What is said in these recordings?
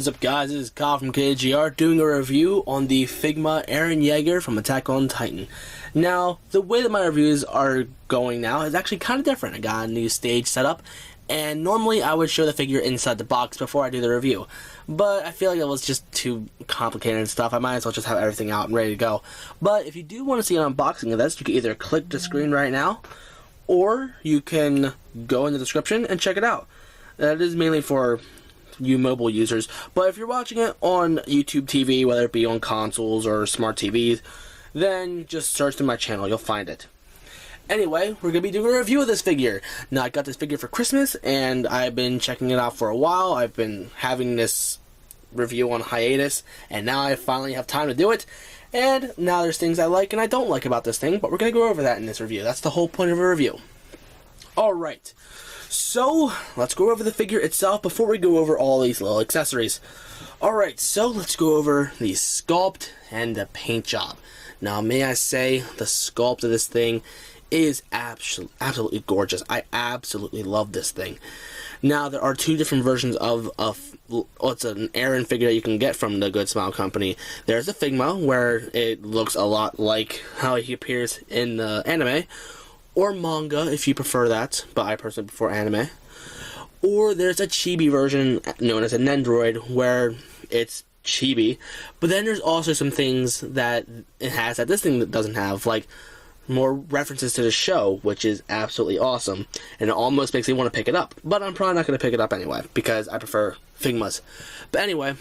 What is up, guys? This is Kyle from KGR doing a review on the Figma Eren Yeager from Attack on Titan. Now, the way that my reviews are going now is actually kind of different. I got a new stage set up, and normally I would show the figure inside the box before I do the review. But I feel like it was just too complicated and stuff. I might as well just have everything out and ready to go. But if you do want to see an unboxing of this, you can either click the screen right now, or you can go in the description and check it out. That is mainly for you mobile users, but if you're watching it on YouTube TV, whether it be on consoles or smart TVs, then just search through my channel, you'll find it. Anyway, we're going to be doing a review of this figure. Now, I got this figure for Christmas, and I've been checking it out for a while. I've been having this review on hiatus, and now I finally have time to do it. And now there's things I like and I don't like about this thing, but we're going to go over that in this review. That's the whole point of a review. Alright. So, let's go over the figure itself before we go over all these little accessories. Alright, so let's go over the sculpt and the paint job. Now, may I say, the sculpt of this thing is absolutely gorgeous. I absolutely love this thing. Now, there are two different versions of it's an Eren figure that you can get from the Good Smile Company. There's a Figma, where it looks a lot like how he appears in the anime, or manga if you prefer that, but I personally prefer anime. Or there's a chibi version known as a Nendroid, where it's chibi, but then there's also some things that it has that this thing doesn't have, like more references to the show, which is absolutely awesome, and it almost makes me want to pick it up, but I'm probably not going to pick it up anyway, because I prefer Figmas. But anyway,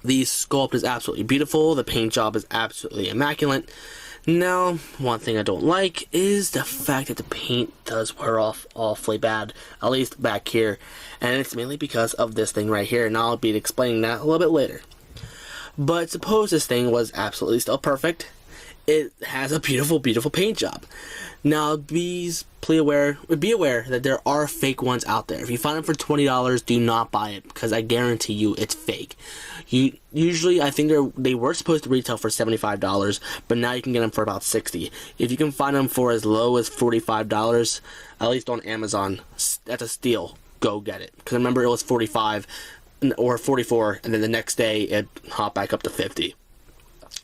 the sculpt is absolutely beautiful, the paint job is absolutely immaculate. Now, one thing I don't like is the fact that the paint does wear off awfully bad, at least back here, and it's mainly because of this thing right here, and I'll be explaining that a little bit later. But suppose this thing was absolutely still perfect, it has a beautiful, beautiful paint job. Now, be aware that there are fake ones out there. If you find them for $20, do not buy it, because I guarantee you it's fake. Usually, I think they were supposed to retail for $75, but now you can get them for about $60. If you can find them for as low as $45, at least on Amazon, that's a steal. Go get it. Because remember, it was $45 or $44, and then the next day it hopped back up to $50.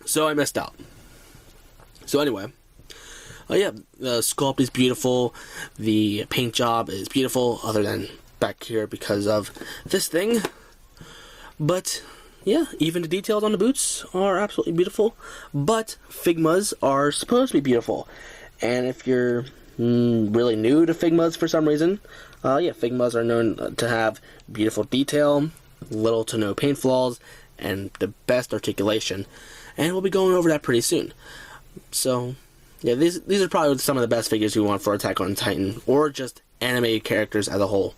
So I missed out. So anyway, yeah, the sculpt is beautiful, the paint job is beautiful, other than back here because of this thing. But yeah, even the details on the boots are absolutely beautiful, but Figmas are supposed to be beautiful. And if you're really new to Figmas for some reason, yeah, Figmas are known to have beautiful detail, little to no paint flaws, and the best articulation. And we'll be going over that pretty soon. So, yeah, these are probably some of the best figures we want for Attack on Titan, or just anime characters as a whole.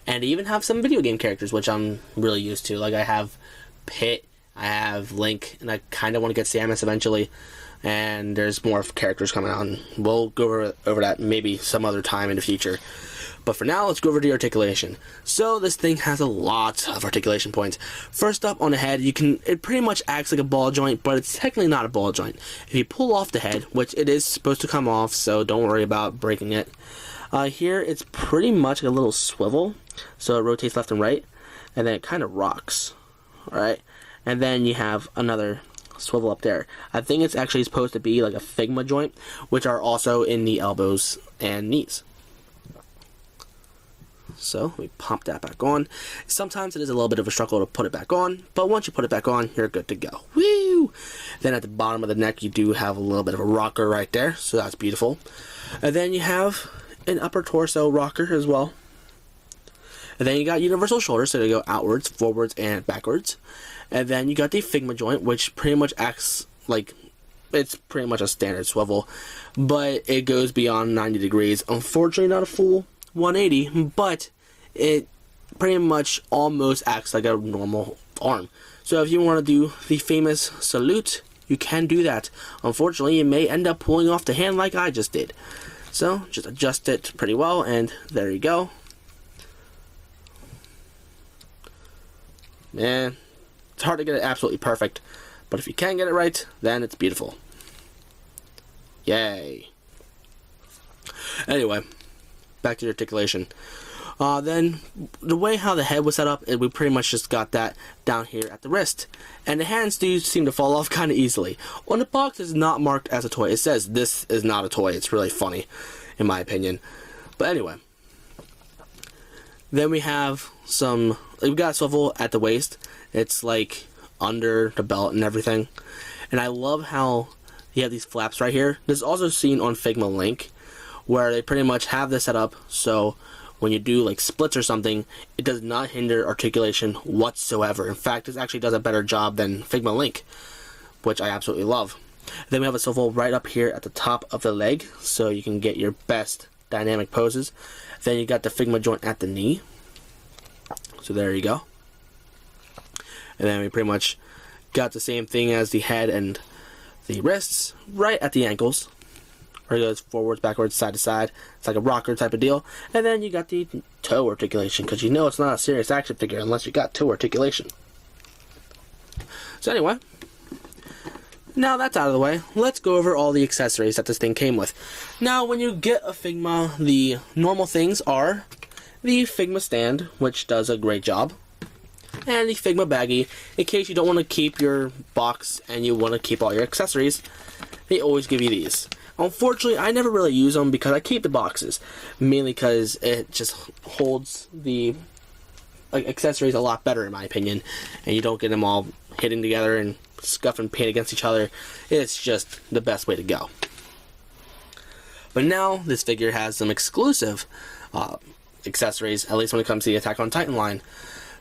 And even have some video game characters, which I'm really used to. Like, I have Pit, I have Link, and I kind of want to get Samus eventually. And there's more characters coming out, and we'll go over that maybe some other time in the future. But for now, let's go over to the articulation. So this thing has a lot of articulation points. First up, on the head, it pretty much acts like a ball joint, but it's technically not a ball joint. If you pull off the head, which it is supposed to come off, so don't worry about breaking it. Here, it's pretty much a little swivel, so it rotates left and right, and then it kind of rocks. Alright, and then you have another swivel up there. I think it's actually supposed to be like a Figma joint, which are also in the elbows and knees. So, we pop that back on. Sometimes it is a little bit of a struggle to put it back on, but once you put it back on, you're good to go. Woo! Then at the bottom of the neck, you do have a little bit of a rocker right there, so that's beautiful. And then you have an upper torso rocker as well. And then you got universal shoulders, so they go outwards, forwards, and backwards. And then you got the Figma joint, which pretty much acts like it's pretty much a standard swivel, but it goes beyond 90 degrees. Unfortunately, not a full 180, but it pretty much almost acts like a normal arm. So if you want to do the famous salute, you can do that. Unfortunately, you may end up pulling off the hand like I just did. So just adjust it pretty well, and there you go. Man, it's hard to get it absolutely perfect, but if you can get it right, then it's beautiful. Yay. Anyway, back to the articulation. Then the way how the head was set up, we pretty much just got that down here at the wrist. And the hands do seem to fall off kind of easily. On the box, it's not marked as a toy. It says this is not a toy. It's really funny, in my opinion. But anyway. Then we have we've got a swivel at the waist. It's like under the belt and everything. And I love how you have these flaps right here. This is also seen on Figma Link, where they pretty much have this set up so when you do like splits or something, it does not hinder articulation whatsoever. In fact, this actually does a better job than Figma Link, which I absolutely love. Then we have a swivel right up here at the top of the leg, so you can get your best dynamic poses. Then you got the Figma joint at the knee. So there you go. And then we pretty much got the same thing as the head and the wrists right at the ankles. Where it goes forwards, backwards, side to side. It's like a rocker type of deal. And then you got the toe articulation, because you know it's not a serious action figure unless you got toe articulation. So anyway, now that's out of the way, let's go over all the accessories that this thing came with. Now, when you get a Figma, the normal things are the Figma stand, which does a great job, and the Figma baggie, in case you don't want to keep your box and you want to keep all your accessories. They always give you these. Unfortunately, I never really use them because I keep the boxes, mainly because it just holds the accessories a lot better in my opinion, and you don't get them all hitting together and scuff and paint against each other. It's just the best way to go. But now this figure has some exclusive accessories, at least when it comes to the Attack on Titan line.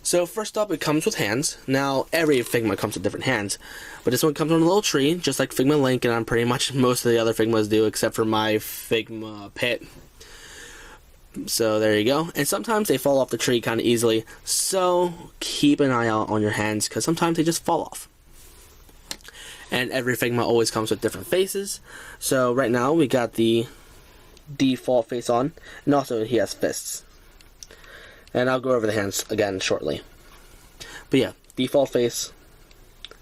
So first up, it comes with hands. Now every Figma comes with different hands, but this one comes on a little tree, just like Figma Link, and I'm pretty much most of the other Figmas do, except for my Figma Pit. So there you go. And sometimes they fall off the tree kind of easily, so keep an eye out on your hands, because sometimes they just fall off. And every Figma always comes with different faces. So right now we got the default face on, and also he has fists. And I'll go over the hands again shortly. But yeah, default face.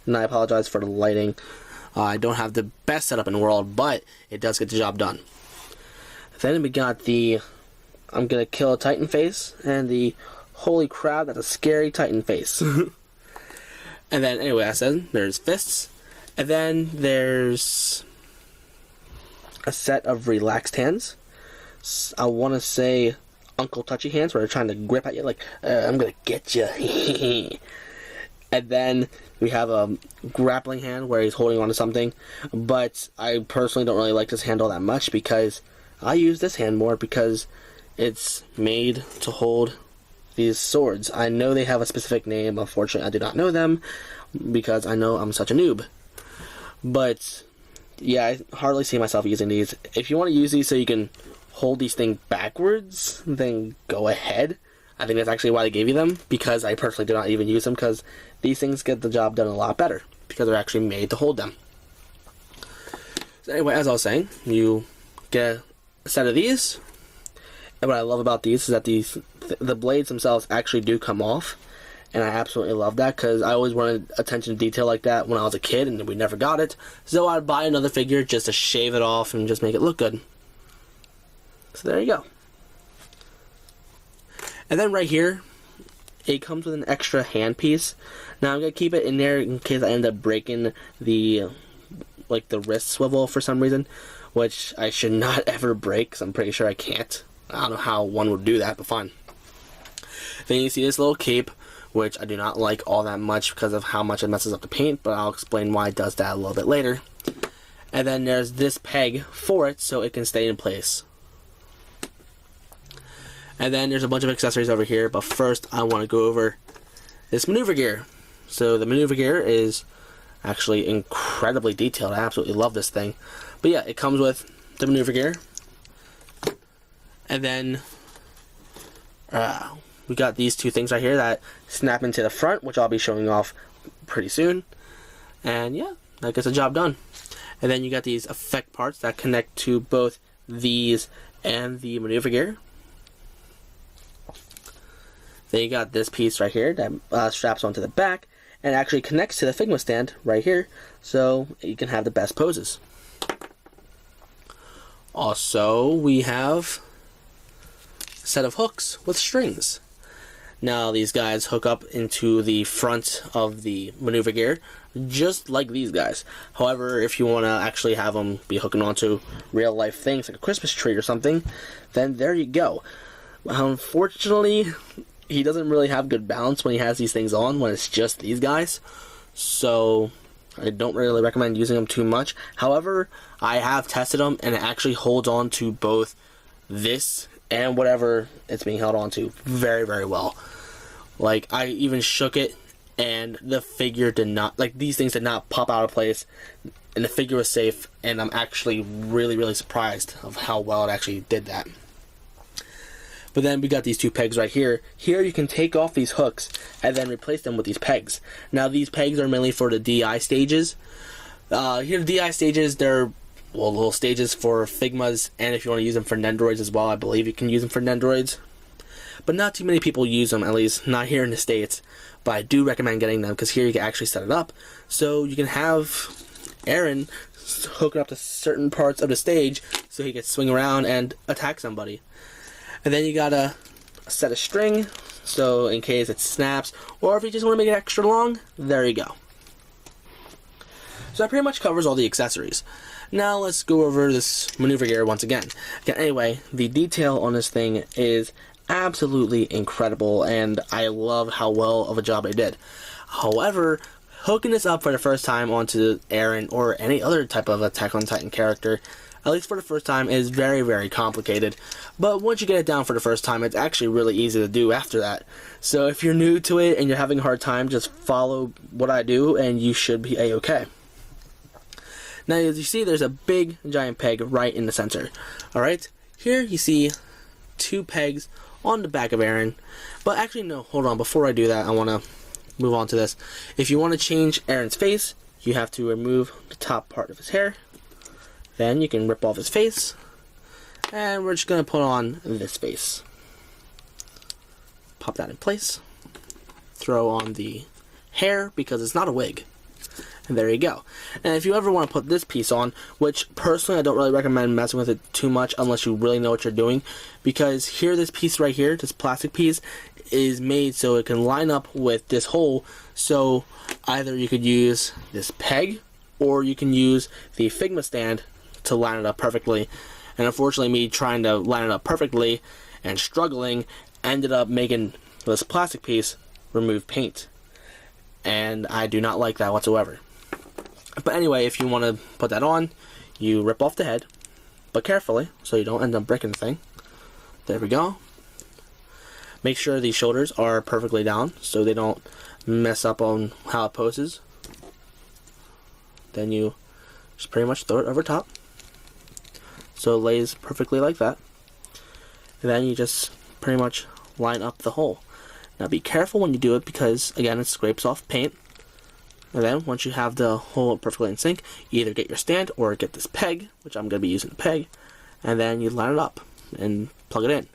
And I apologize for the lighting. I don't have the best setup in the world, but it does get the job done. Then we got the I'm gonna kill a Titan face, and the holy crap, that's a scary Titan face. And then anyway, I said there's fists. And then there's a set of relaxed hands. I want to say Uncle Touchy hands, where they're trying to grip at you like, I'm gonna get you. And then we have a grappling hand where he's holding on to something. But I personally don't really like this hand all that much, because I use this hand more because it's made to hold these swords. I know they have a specific name. Unfortunately, I do not know them because I know I'm such a noob. But yeah, I hardly see myself using these. If you want to use these so you can hold these things backwards, then go ahead. I think that's actually why they gave you them, because I personally do not even use them, because these things get the job done a lot better, because they're actually made to hold them. So anyway, as I was saying, you get a set of these, and what I love about these is that the blades themselves actually do come off, and I absolutely love that, because I always wanted attention to detail like that when I was a kid, and we never got it, so I'd buy another figure just to shave it off and just make it look good. So there you go. And then right here, it comes with an extra hand piece. Now I'm going to keep it in there in case I end up breaking the wrist swivel for some reason, which I should not ever break, because I'm pretty sure I can't. I don't know how one would do that, but fine. Then you see this little cape, which I do not like all that much because of how much it messes up the paint, but I'll explain why it does that a little bit later. And then there's this peg for it so it can stay in place. And then there's a bunch of accessories over here, but first I want to go over this maneuver gear. So the maneuver gear is actually incredibly detailed. I absolutely love this thing. But yeah, it comes with the maneuver gear. And then we got these two things right here that snap into the front, which I'll be showing off pretty soon. And yeah, that gets the job done. And then you got these effect parts that connect to both these and the maneuver gear. Then you got this piece right here that straps onto the back and actually connects to the Figma stand right here, so you can have the best poses. set of hooks with strings. Now these guys hook up into the front of the maneuver gear, just like these guys. However, if you want to actually have them be hooking onto real life things like a Christmas tree or something, then there you go. Unfortunately, he doesn't really have good balance when he has these things on, when it's just these guys. So I don't really recommend using them too much. However, I have tested them and it actually holds on to both this and whatever it's being held on to very, very well. Like, I even shook it and the figure did not, like, these things did not pop out of place and the figure was safe, and I'm actually really, really surprised of how well it actually did that. But then we got these two pegs right here. Here you can take off these hooks and then replace them with these pegs. Now these pegs are mainly for the DI stages. Here the DI stages, they're little stages for Figmas, and if you want to use them for Nendoroids as well, I believe you can use them for Nendoroids. But not too many people use them, at least not here in the States. But I do recommend getting them, because here you can actually set it up. So you can have Eren hooking up to certain parts of the stage so he can swing around and attack somebody. And then you got a set of string, so in case it snaps, or if you just want to make it extra long, there you go. So that pretty much covers all the accessories. Now let's go over this maneuver gear once again. Anyway, the detail on this thing is absolutely incredible, and I love how well of a job I did. However, hooking this up for the first time onto Eren or any other type of Attack on Titan character, at least for the first time, is very, very complicated. But once you get it down for the first time, it's actually really easy to do after that. So if you're new to it and you're having a hard time, just follow what I do and you should be a-okay. Now, as you see, there's a big giant peg right in the center. Alright, here you see two pegs on the back of Eren. But actually, no, hold on, before I do that, I want to move on to this. If you want to change Eren's face, you have to remove the top part of his hair. Then you can rip off his face. And we're just going to put on this face. Pop that in place. Throw on the hair, because it's not a wig. And there you go. And if you ever want to put this piece on, which personally I don't really recommend messing with it too much unless you really know what you're doing, because here, this piece right here, this plastic piece, is made so it can line up with this hole. So either you could use this peg, or you can use the Figma stand to line it up perfectly. And unfortunately, me trying to line it up perfectly and struggling ended up making this plastic piece remove paint. And I do not like that whatsoever. But anyway, if you want to put that on, you rip off the head, but carefully, so you don't end up breaking the thing. There we go. Make sure these shoulders are perfectly down, so they don't mess up on how it poses. Then you just pretty much throw it over top, so it lays perfectly like that. And then you just pretty much line up the hole. Now be careful when you do it, because again, it scrapes off paint. And then once you have the hole perfectly in sync, you either get your stand or get this peg, which I'm going to be using the peg, and then you line it up and plug it in.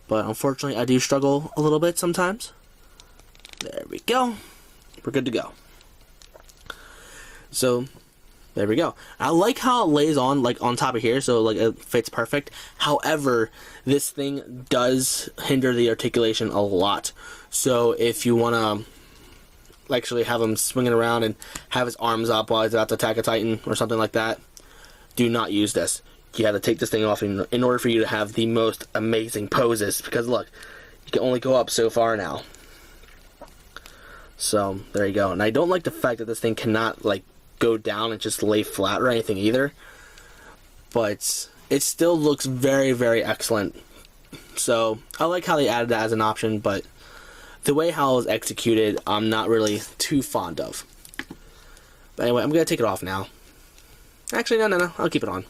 But unfortunately, I do struggle a little bit sometimes. There we go. We're good to go. So there we go. I like how it lays on, like, on top of here, so like it fits perfect. However, this thing does hinder the articulation a lot. So if you want to actually have him swinging around and have his arms up while he's about to attack a Titan or something like that, do not use this. You have to take this thing off in order for you to have the most amazing poses, because look, you can only go up so far now. So there you go. And I don't like the fact that this thing cannot, like, go down and just lay flat or anything either, but it still looks very, very excellent. So I like how they added that as an option, but the way how it was executed, I'm not really too fond of. But anyway, I'm going to take it off now. Actually, no, I'll keep it on.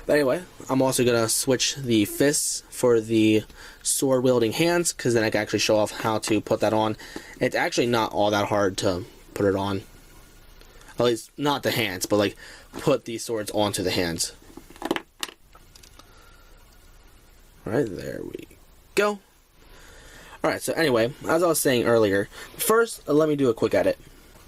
But anyway, I'm also going to switch the fists for the sword-wielding hands, because then I can actually show off how to put that on. It's actually not all that hard to put it on. At least, not the hands, but like, put these swords onto the hands. Alright, there we go. Alright, so anyway, as I was saying earlier, first, let me do a quick edit.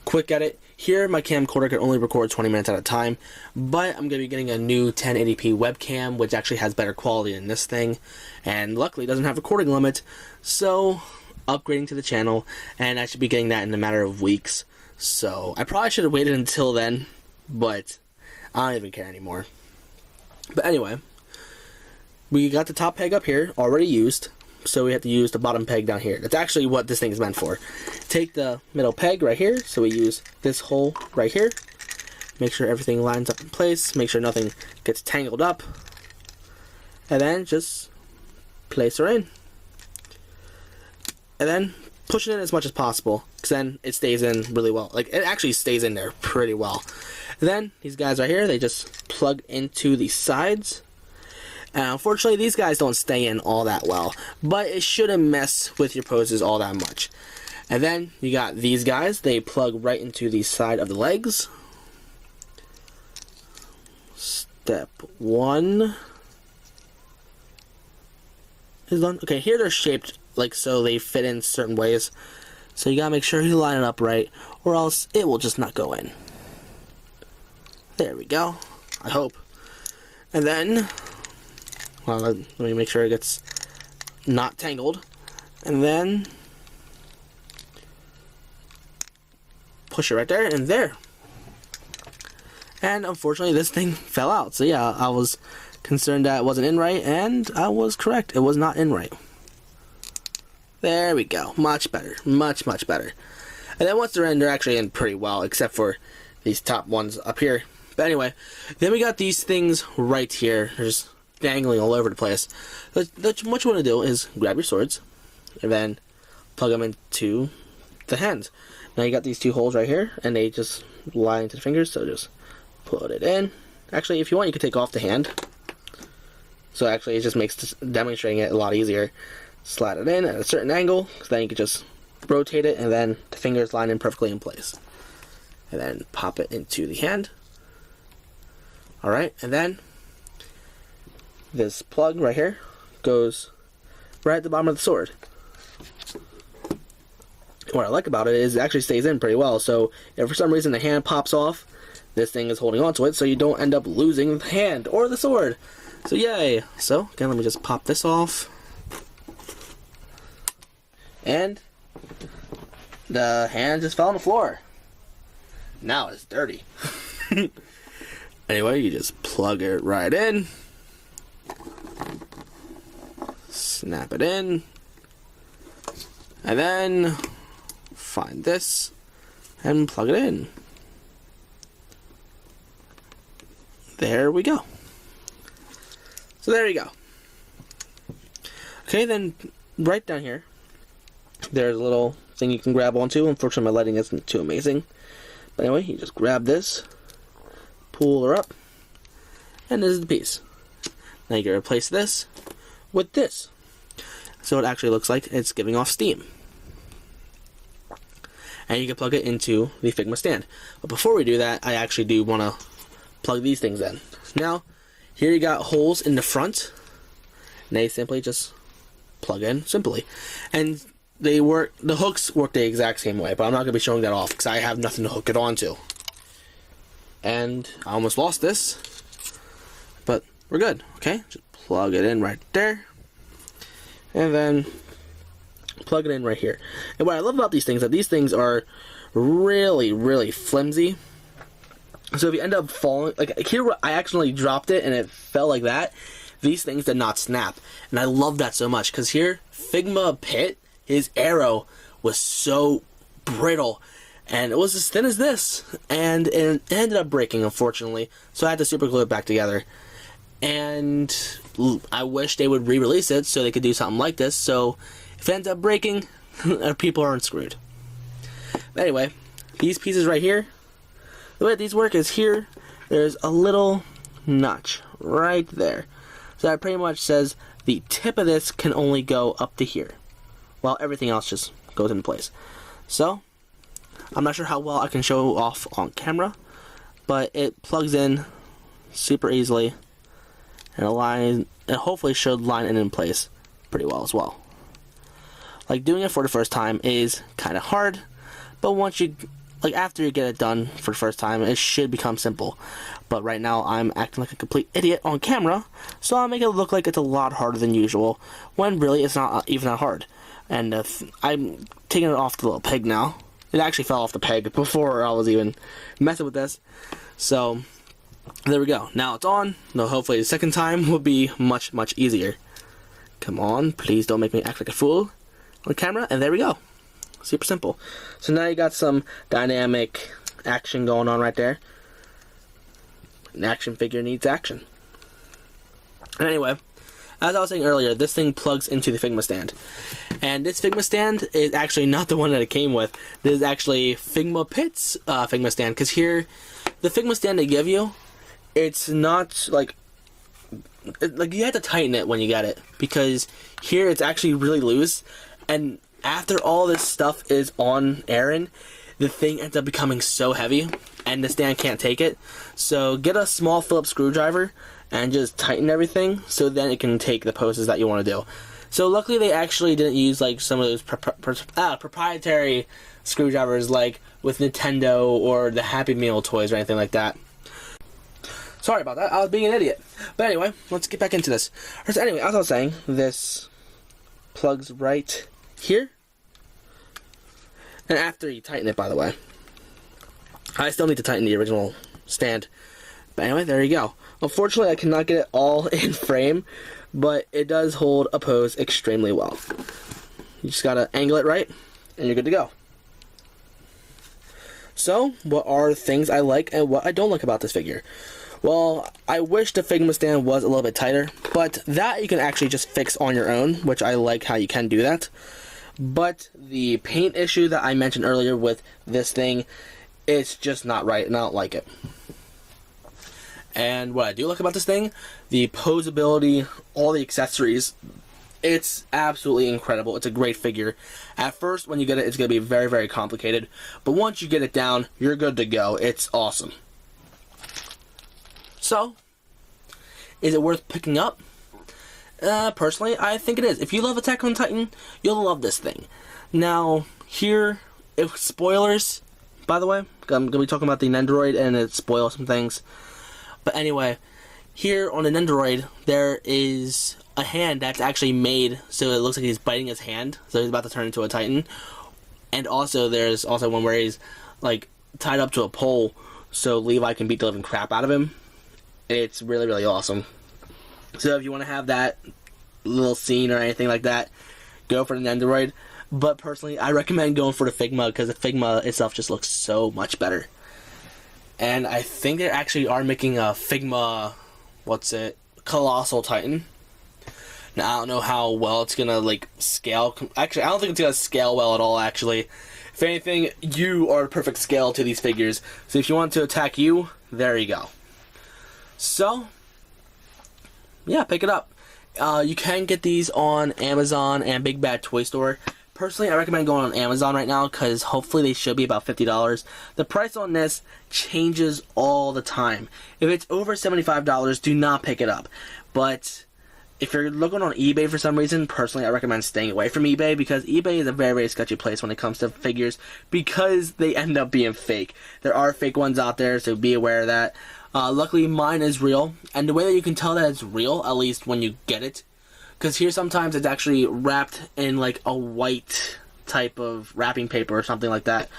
Quick edit, Here, my camcorder can only record 20 minutes at a time, but I'm going to be getting a new 1080p webcam, which actually has better quality than this thing, and luckily doesn't have a recording limit, so upgrading to the channel, and I should be getting that in a matter of weeks. So I probably should have waited until then, but I don't even care anymore. But anyway, we got the top peg up here already used, so we have to use the bottom peg down here. That's actually what this thing is meant for. Take the middle peg right here, so we use this hole right here. Make sure everything lines up in place, make sure nothing gets tangled up, and then just place her in. And then push it in as much as possible, because then it stays in really well. Like, it actually stays in there pretty well. And then, these guys right here, they just plug into the sides. And unfortunately, these guys don't stay in all that well, but it shouldn't mess with your poses all that much. And then, you got these guys, they plug right into the side of the legs. Step 1 is done. Okay, here they're shaped like so, they fit in certain ways. So you gotta make sure you line it up right, or else it will just not go in. There we go, I hope. And then, well, let me make sure it gets not tangled. And then, push it right there, and there. And unfortunately, this thing fell out. So yeah, I was concerned that it wasn't in right, and I was correct. It was not in right. There we go. Much better. Much, much better. And then once they're in, they're actually in pretty well, except for these top ones up here. But anyway, then we got these things right here. They're just dangling all over the place. What you want to do is grab your swords, and then plug them into the hands. Now you got these two holes right here, and they just lie into the fingers, so just put it in. Actually, if you want, you could take off the hand. So actually, it just makes demonstrating it a lot easier. Slide it in at a certain angle, so then you can just rotate it, and then the fingers line in perfectly in place. And then pop it into the hand. Alright, and then this plug right here goes right at the bottom of the sword. What I like about it is it actually stays in pretty well, so if for some reason the hand pops off, this thing is holding on to it, so you don't end up losing the hand or the sword. So yay! So, again, let me just pop this off. And the hand just fell on the floor. Now it's dirty. Anyway, you just plug it right in. Snap it in. And then find this and plug it in. There we go. So there you go. Okay, then right down here, there's a little thing you can grab onto. Unfortunately, my lighting isn't too amazing. But anyway, you just grab this, pull her up, and this is the piece. Now you can replace this with this. So it actually looks like it's giving off steam. And you can plug it into the Figma stand. But before we do that, I actually do want to plug these things in. Now, here you got holes in the front. And they simply just plug in simply. And they work, the hooks work the exact same way, but I'm not going to be showing that off because I have nothing to hook it onto. And I almost lost this, but we're good, okay? Just plug it in right there, and then plug it in right here. And what I love about these things is that these things are really, really flimsy. So if you end up falling, like here I accidentally dropped it and it fell like that, these things did not snap. And I love that so much, because here, Figma Pit, his arrow was so brittle, and it was as thin as this, and it ended up breaking, unfortunately, so I had to super glue it back together. And I wish they would re-release it so they could do something like this, so if it ends up breaking, people aren't screwed. But anyway, these pieces right here, the way these work is here, there's a little notch right there. So that pretty much says the tip of this can only go up to here, while everything else just goes into place. So, I'm not sure how well I can show off on camera, but it plugs in super easily, and it hopefully should line it in place pretty well as well. Like, doing it for the first time is kind of hard, but once you Like, after you get it done for the first time, it should become simple. But right now, I'm acting like a complete idiot on camera, so I'll make it look like it's a lot harder than usual, when really it's not even that hard. And I'm taking it off the little peg now. It actually fell off the peg before I was even messing with this. So, there we go. Now it's on. Now, hopefully the second time will be much, much easier. Come on, please don't make me act like a fool on camera. And there we go. Super simple. So now you got some dynamic action going on right there. An action figure needs action. And anyway, as I was saying earlier, this thing plugs into the Figma stand. And this Figma stand is actually not the one that it came with. This is actually Figma Pit's Figma stand. Because here, the Figma stand they give you, it's not like you have to tighten it when you get it. Because here it's actually really loose. And after all this stuff is on Eren, the thing ends up becoming so heavy, and the stand can't take it. So get a small Phillips screwdriver and just tighten everything, so then it can take the poses that you want to do. So luckily they actually didn't use like some of those proprietary screwdrivers like with Nintendo or the Happy Meal toys or anything like that. Sorry about that, I was being an idiot. But anyway, let's get back into this. So anyway, as I was saying, this plugs right here. And after you tighten it, by the way. I still need to tighten the original stand. But anyway, there you go. Unfortunately, I cannot get it all in frame, but it does hold a pose extremely well. You just gotta angle it right, and you're good to go. So, what are things I like and what I don't like about this figure? Well, I wish the Figma stand was a little bit tighter, but that you can actually just fix on your own, which I like how you can do that. But the paint issue that I mentioned earlier with this thing, it's just not right, and I don't like it. And what I do like about this thing, the posability, all the accessories, it's absolutely incredible. It's a great figure. At first, when you get it, it's going to be very, very complicated. But once you get it down, you're good to go. It's awesome. So, is it worth picking up? Personally, I think it is. If you love Attack on Titan, you'll love this thing. Now, here, if spoilers, by the way, I'm going to be talking about the Nendoroid and it spoils some things. But anyway, here on the Nendoroid, there is a hand that's actually made so it looks like he's biting his hand, so he's about to turn into a Titan. And also, there's also one where he's, like, tied up to a pole so Levi can beat the living crap out of him. It's really, really awesome. So if you want to have that little scene or anything like that, go for the Nendoroid. But personally, I recommend going for the Figma because the Figma itself just looks so much better. And I think they actually are making a Figma, Colossal Titan. Now, I don't know how well it's going to, like, scale. Actually, I don't think it's going to scale well at all, actually. If anything, you are a perfect scale to these figures. So if you want to attack you, there you go. So, yeah, pick it up. You can get these on Amazon and Big Bad Toy Store. Personally, I recommend going on Amazon right now because hopefully they should be about $50. The price on this changes all the time. If it's over $75, do not pick it up. But if you're looking on eBay for some reason, personally, I recommend staying away from eBay because eBay is a very, very sketchy place when it comes to figures because they end up being fake. There are fake ones out there, so be aware of that. Luckily, mine is real, and the way that you can tell that it's real, at least when you get it, because here sometimes it's actually wrapped in like a white type of wrapping paper or something like that.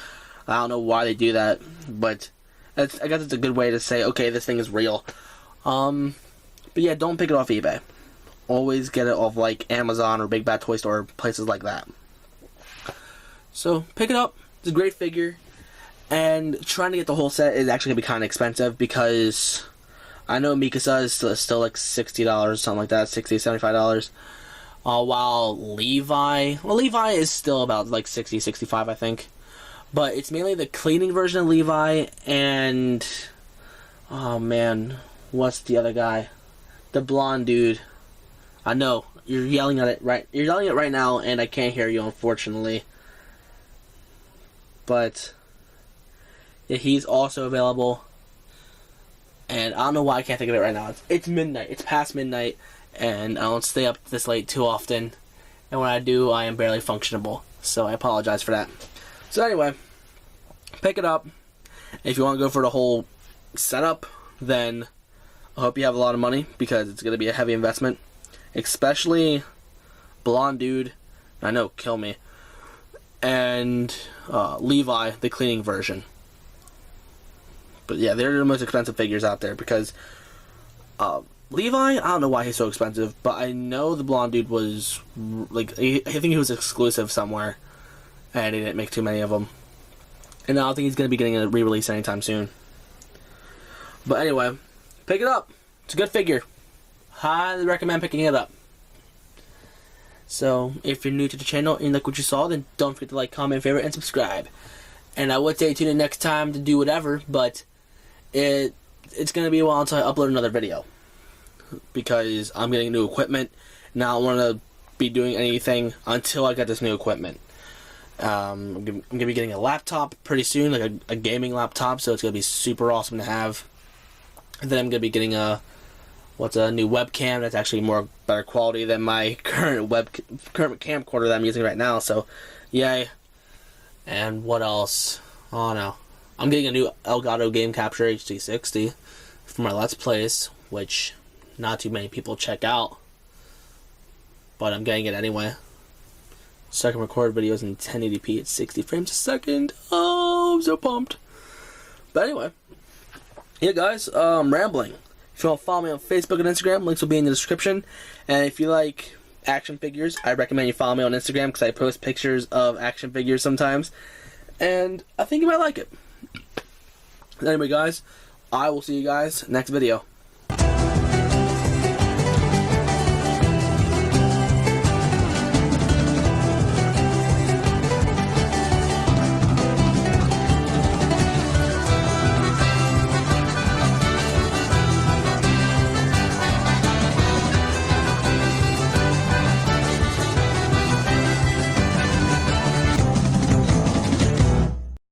I don't know why they do that, but I guess it's a good way to say, okay, this thing is real. But yeah, don't pick it off eBay. Always get it off like Amazon or Big Bad Toy Store, places like that. So, pick it up. It's a great figure. And trying to get the whole set is actually going to be kind of expensive because I know Mikasa is still like $60, something like that, $60, $75. While Levi is still about like $60, $65, I think. But it's mainly the cleaning version of Levi and, oh man, what's the other guy? The blonde dude. I know, you're yelling at it right. You're yelling at it right now, and I can't hear you, unfortunately. But yeah, he's also available. And I don't know why I can't think of it right now. It's midnight. It's past midnight, and I don't stay up this late too often. And when I do, I am barely functionable. So I apologize for that. So anyway, pick it up. If you want to go for the whole setup, then I hope you have a lot of money, because it's going to be a heavy investment. Especially Blonde Dude, I know, kill me, and Levi, the cleaning version. But yeah, they're the most expensive figures out there, because Levi, I don't know why he's so expensive, but I know the Blonde Dude was, like, I think he was exclusive somewhere, and he didn't make too many of them. And I don't think he's going to be getting a re-release anytime soon. But anyway, pick it up. It's a good figure. Highly recommend picking it up. So, if you're new to the channel and you like what you saw, then don't forget to like, comment, favorite, and subscribe. And I would say tune in next time to do whatever, but it's going to be a while until I upload another video, because I'm getting new equipment. Now I don't want to be doing anything until I get this new equipment. I'm going to be getting a laptop pretty soon, like a gaming laptop, so it's going to be super awesome to have. And then I'm going to be getting a new webcam that's actually better quality than my current camcorder that I'm using right now, so yay. And what else? Oh no. I'm getting a new Elgato Game Capture HD60 for my Let's Plays, which not too many people check out, but I'm getting it anyway. So I can record videos in 1080p at 60 frames a second. Oh, I'm so pumped. But anyway, yeah guys, I'm rambling. If you want to follow me on Facebook and Instagram, links will be in the description. And if you like action figures, I recommend you follow me on Instagram, because I post pictures of action figures sometimes, and I think you might like it. Anyway guys, I will see you guys next video.